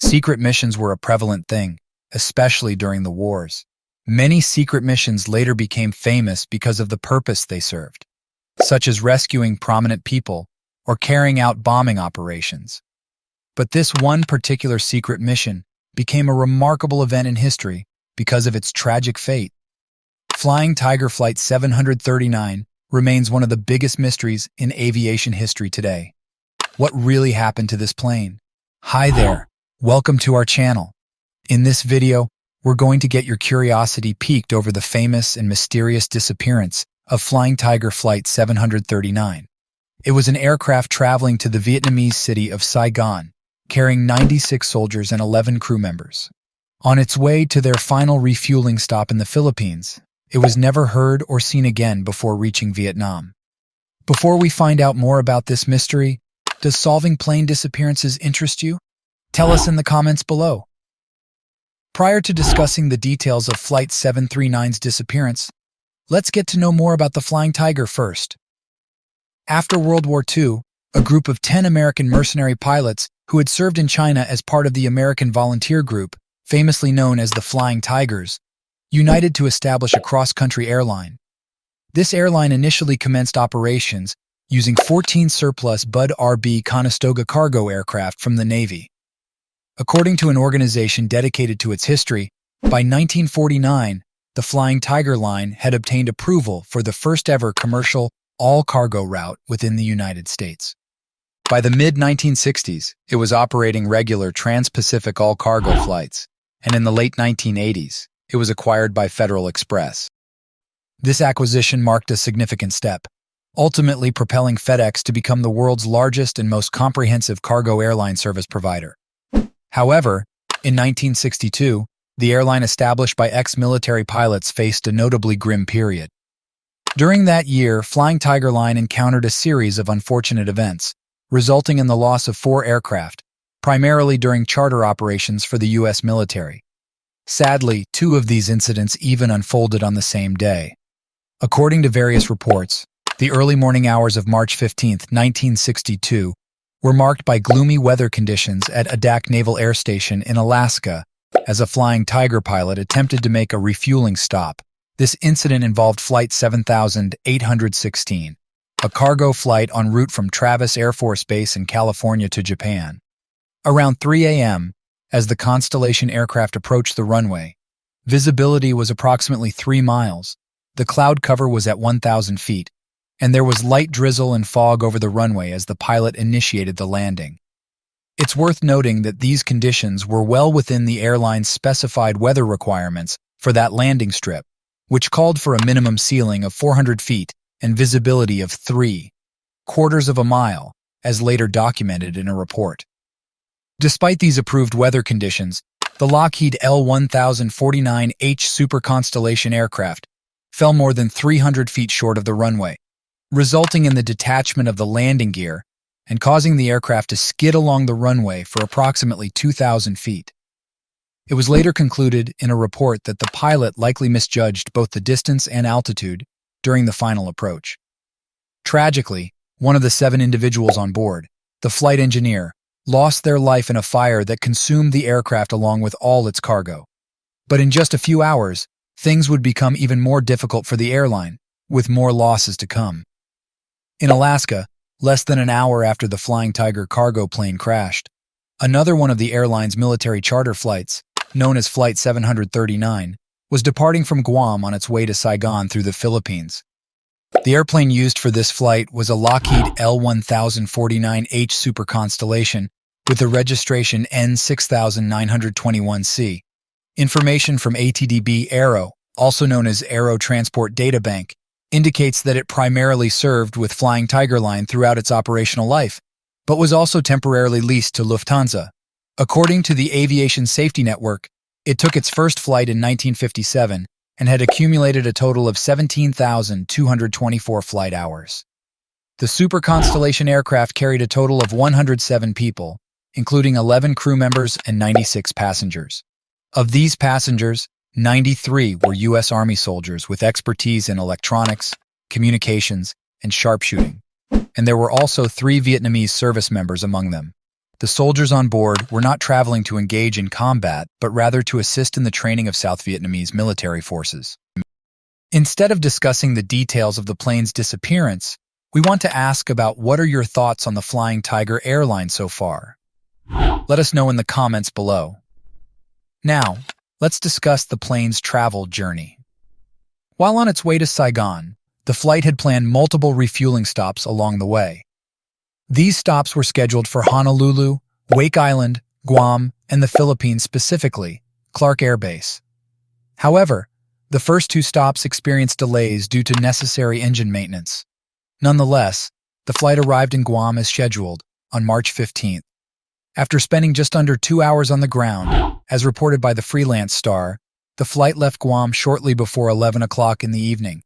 Secret missions were a prevalent thing, especially during the wars. Many secret missions later became famous because of the purpose they served, such as rescuing prominent people or carrying out bombing operations. But this one particular secret mission became a remarkable event in history because of its tragic fate. Flying Tiger Flight 739 remains one of the biggest mysteries in aviation history today. What really happened to this plane? Hi there, welcome to our channel. In this video, we're going to get your curiosity piqued over the famous and mysterious disappearance of Flying Tiger Flight 739. It was an aircraft traveling to the Vietnamese city of Saigon, carrying 96 soldiers and 11 crew members. On its way to their final refueling stop in the Philippines, it was never heard or seen again before reaching Vietnam. Before we find out more about this mystery, does solving plane disappearances interest you? Tell us in the comments below. Prior to discussing the details of Flight 739's disappearance, let's get to know more about the Flying Tiger first. After World War II, a group of 10 American mercenary pilots who had served in China as part of the American Volunteer Group, famously known as the Flying Tigers, united to establish a cross-country airline. This airline initially commenced operations using 14 surplus Bud RB CONESTOGA cargo aircraft from the Navy. According to an organization dedicated to its history, by 1949, the Flying Tiger line had obtained approval for the first-ever commercial all-cargo route within the United States. By the mid-1960s, it was operating regular trans-Pacific all-cargo flights, and in the late 1980s, it was acquired by Federal Express. This acquisition marked a significant step, ultimately propelling FedEx to become the world's largest and most comprehensive cargo airline service provider. However, in 1962, the airline established by ex-military pilots faced a notably grim period. During that year, Flying Tiger Line encountered a series of unfortunate events, resulting in the loss of 4 aircraft, primarily during charter operations for the U.S. military. Sadly, 2 of these incidents even unfolded on the same day. According to various reports, the early morning hours of March 15, 1962, were marked by gloomy weather conditions at ADAK Naval Air Station in Alaska as a Flying Tiger pilot attempted to make a refueling stop. This incident involved Flight 7816, a cargo flight en route from Travis Air Force Base in California to Japan. Around 3 a.m., as the Constellation aircraft approached the runway, visibility was approximately 3 miles, the cloud cover was at 1,000 feet, and there was light drizzle and fog over the runway as the pilot initiated the landing. It's worth noting that these conditions were well within the airline's specified weather requirements for that landing strip, which called for a minimum ceiling of 400 feet and visibility of 3/4 of a mile, as later documented in a report. Despite these approved weather conditions, the Lockheed L-1049H Super Constellation aircraft fell more than 300 feet short of the runway, resulting in the detachment of the landing gear and causing the aircraft to skid along the runway for approximately 2,000 feet. It was later concluded in a report that the pilot likely misjudged both the distance and altitude during the final approach. Tragically, one of the 7 individuals on board, the flight engineer, lost their life in a fire that consumed the aircraft along with all its cargo. But in just a few hours, things would become even more difficult for the airline, with more losses to come. In Alaska, less than an hour after the Flying Tiger cargo plane crashed, another one of the airline's military charter flights, known as Flight 739, was departing from Guam on its way to Saigon through the Philippines. The airplane used for this flight was a Lockheed L-1049H Super Constellation with the registration N6921C. Information from ATDB Aero, also known as Aero Transport Data Bank, indicates that it primarily served with Flying Tiger Line throughout its operational life, but was also temporarily leased to Lufthansa. According to the Aviation Safety Network, it took its first flight in 1957 and had accumulated a total of 17,224 flight hours. The Super Constellation aircraft carried a total of 107 people, including 11 crew members and 96 passengers. Of these passengers, 93 were U.S. Army soldiers with expertise in electronics, communications, and sharpshooting, and there were also 3 Vietnamese service members among them. the soldiers on board were not traveling to engage in combat, but rather to assist in the training of South Vietnamese military forces. Instead of discussing the details of the plane's disappearance, we want to ask about what are your thoughts on the Flying Tiger airline so far? Let us know in the comments below. Now, let's discuss the plane's travel journey. While on its way to Saigon, the flight had planned multiple refueling stops along the way. These stops were scheduled for Honolulu, Wake Island, Guam, and the Philippines, specifically Clark Air Base. However, the first two stops experienced delays due to necessary engine maintenance. Nonetheless, the flight arrived in Guam as scheduled on March 15th. After spending just under 2 hours on the ground, as reported by the Freelance Star, the flight left Guam shortly before 11 o'clock in the evening.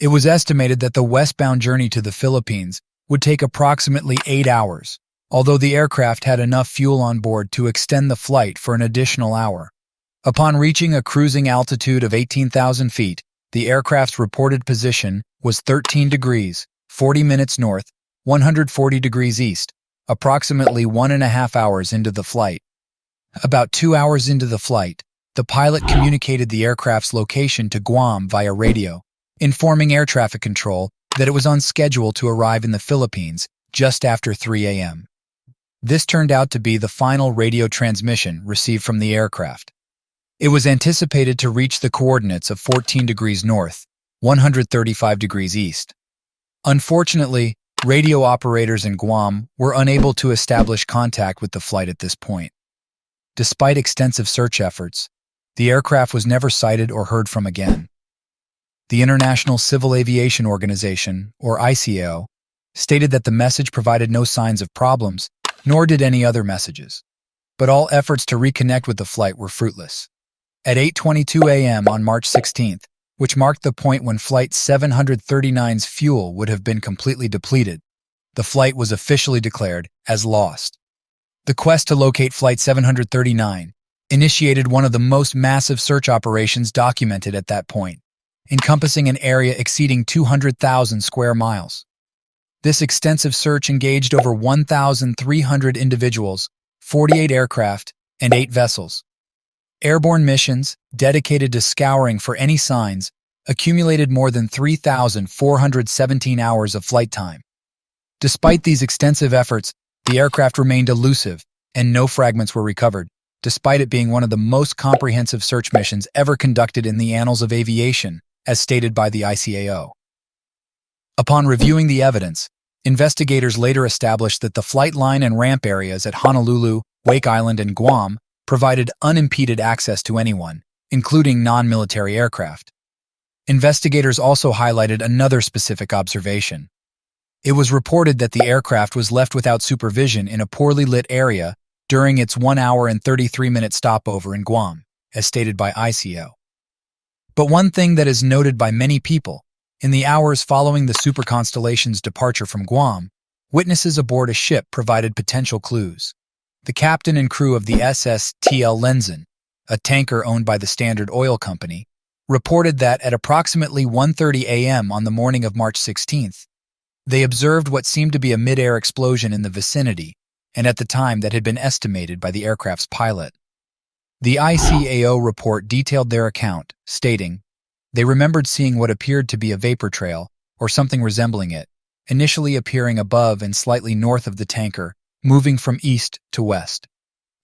It was estimated that the westbound journey to the Philippines would take approximately 8 hours, although the aircraft had enough fuel on board to extend the flight for an additional hour. Upon reaching a cruising altitude of 18,000 feet, the aircraft's reported position was 13 degrees, 40 minutes north, 140 degrees east, approximately 1.5 hours into the flight. About 2 hours into the flight, the pilot communicated the aircraft's location to Guam via radio, informing air traffic control that it was on schedule to arrive in the Philippines just after 3 a.m. This turned out to be the final radio transmission received from the aircraft. It was anticipated to reach the coordinates of 14 degrees north, 135 degrees east. Unfortunately, radio operators in Guam were unable to establish contact with the flight at this point. Despite extensive search efforts, the aircraft was never sighted or heard from again. The International Civil Aviation Organization, or ICAO, stated that the message provided no signs of problems, nor did any other messages. But all efforts to reconnect with the flight were fruitless. At 8:22 a.m. on March 16th, which marked the point when Flight 739's fuel would have been completely depleted, the flight was officially declared as lost. The quest to locate Flight 739 initiated one of the most massive search operations documented at that point, encompassing an area exceeding 200,000 square miles. This extensive search engaged over 1,300 individuals, 48 aircraft, and 8 vessels. Airborne missions, dedicated to scouring for any signs, accumulated more than 3,417 hours of flight time. Despite these extensive efforts, the aircraft remained elusive, and no fragments were recovered, despite it being one of the most comprehensive search missions ever conducted in the annals of aviation, as stated by the ICAO. Upon reviewing the evidence, investigators later established that the flight line and ramp areas at Honolulu, Wake Island, and Guam provided unimpeded access to anyone, including non-military aircraft. Investigators also highlighted another specific observation. It was reported that the aircraft was left without supervision in a poorly lit area during its 1 hour and 33-minute stopover in Guam, as stated by ICAO. But one thing that is noted by many people, in the hours following the Super Constellation's departure from Guam, witnesses aboard a ship provided potential clues. The captain and crew of the SS TL Lenzen, a tanker owned by the Standard Oil Company, reported that at approximately 1:30 a.m. on the morning of March 16th, they observed what seemed to be a mid-air explosion in the vicinity, and at the time that had been estimated by the aircraft's pilot. The ICAO report detailed their account, stating, they remembered seeing what appeared to be a vapor trail, or something resembling it, initially appearing above and slightly north of the tanker, moving from east to west.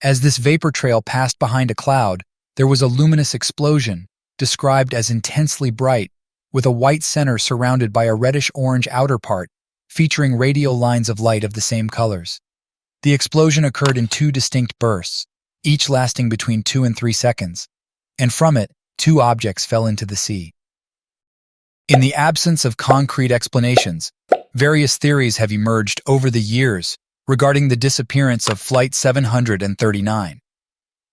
As this vapor trail passed behind a cloud, there was a luminous explosion, described as intensely bright, with a white center surrounded by a reddish-orange outer part, featuring radial lines of light of the same colors. The explosion occurred in 2 distinct bursts, each lasting between 2 and 3 seconds, and from it, 2 objects fell into the sea. In the absence of concrete explanations, various theories have emerged over the years regarding the disappearance of Flight 739.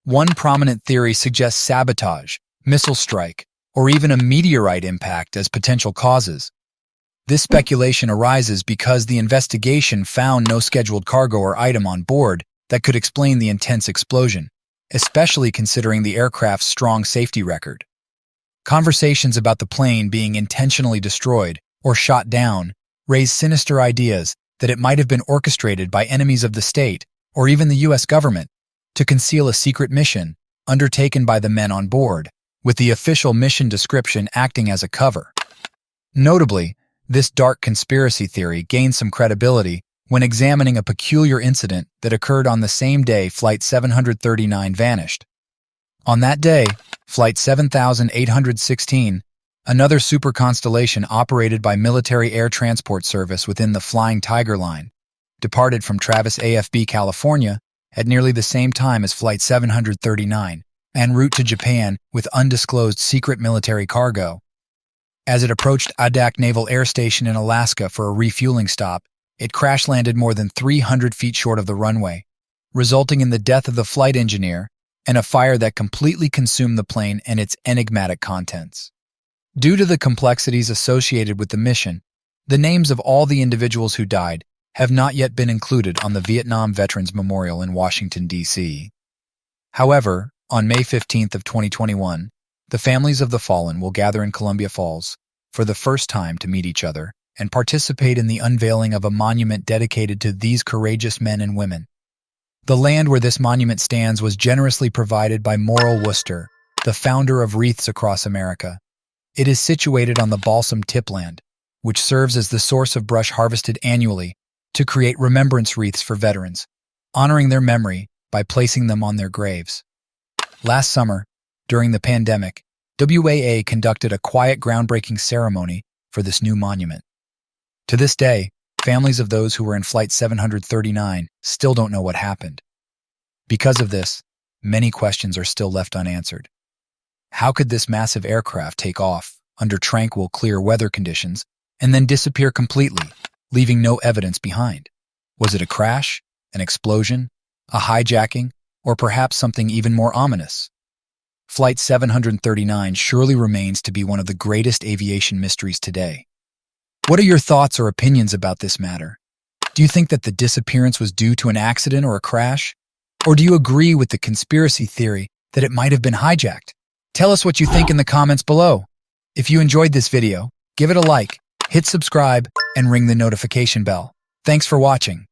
One prominent theory suggests sabotage, missile strike, or even a meteorite impact as potential causes. This speculation arises because the investigation found no scheduled cargo or item on board that could explain the intense explosion, especially considering the aircraft's strong safety record. Conversations about the plane being intentionally destroyed or shot down raise sinister ideas that it might have been orchestrated by enemies of the state or even the US government, to conceal a secret mission undertaken by the men on board, with the official mission description acting as a cover. Notably, this dark conspiracy theory gained some credibility when examining a peculiar incident that occurred on the same day Flight 739 vanished. On that day, Flight 7816, another super constellation operated by Military Air Transport Service within the Flying Tiger line, departed from Travis AFB, California at nearly the same time as Flight 739, en route to Japan with undisclosed secret military cargo. As it approached ADAK Naval Air Station in Alaska for a refueling stop, it crash-landed more than 300 feet short of the runway, resulting in the death of the flight engineer and a fire that completely consumed the plane and its enigmatic contents. Due to the complexities associated with the mission, the names of all the individuals who died have not yet been included on the Vietnam Veterans Memorial in Washington, D.C. However, on May 15th of 2021, the families of the fallen will gather in Columbia Falls for the first time to meet each other and participate in the unveiling of a monument dedicated to these courageous men and women. The land where this monument stands was generously provided by Morrill Worcester, the founder of Wreaths Across America. It is situated on the balsam tipland, which serves as the source of brush harvested annually to create remembrance wreaths for veterans, honoring their memory by placing them on their graves. Last summer, during the pandemic, WAA conducted a quiet groundbreaking ceremony for this new monument. To this day, families of those who were in Flight 739 still don't know what happened. Because of this, many questions are still left unanswered. How could this massive aircraft take off under tranquil, clear weather conditions and then disappear completely, leaving no evidence behind? Was it a crash, an explosion, a hijacking, or perhaps something even more ominous? Flight 739 surely remains to be one of the greatest aviation mysteries today. What are your thoughts or opinions about this matter? Do you think that the disappearance was due to an accident or a crash? Or do you agree with the conspiracy theory that it might have been hijacked? Tell us what you think in the comments below. If you enjoyed this video, give it a like, hit subscribe, and ring the notification bell. Thanks for watching.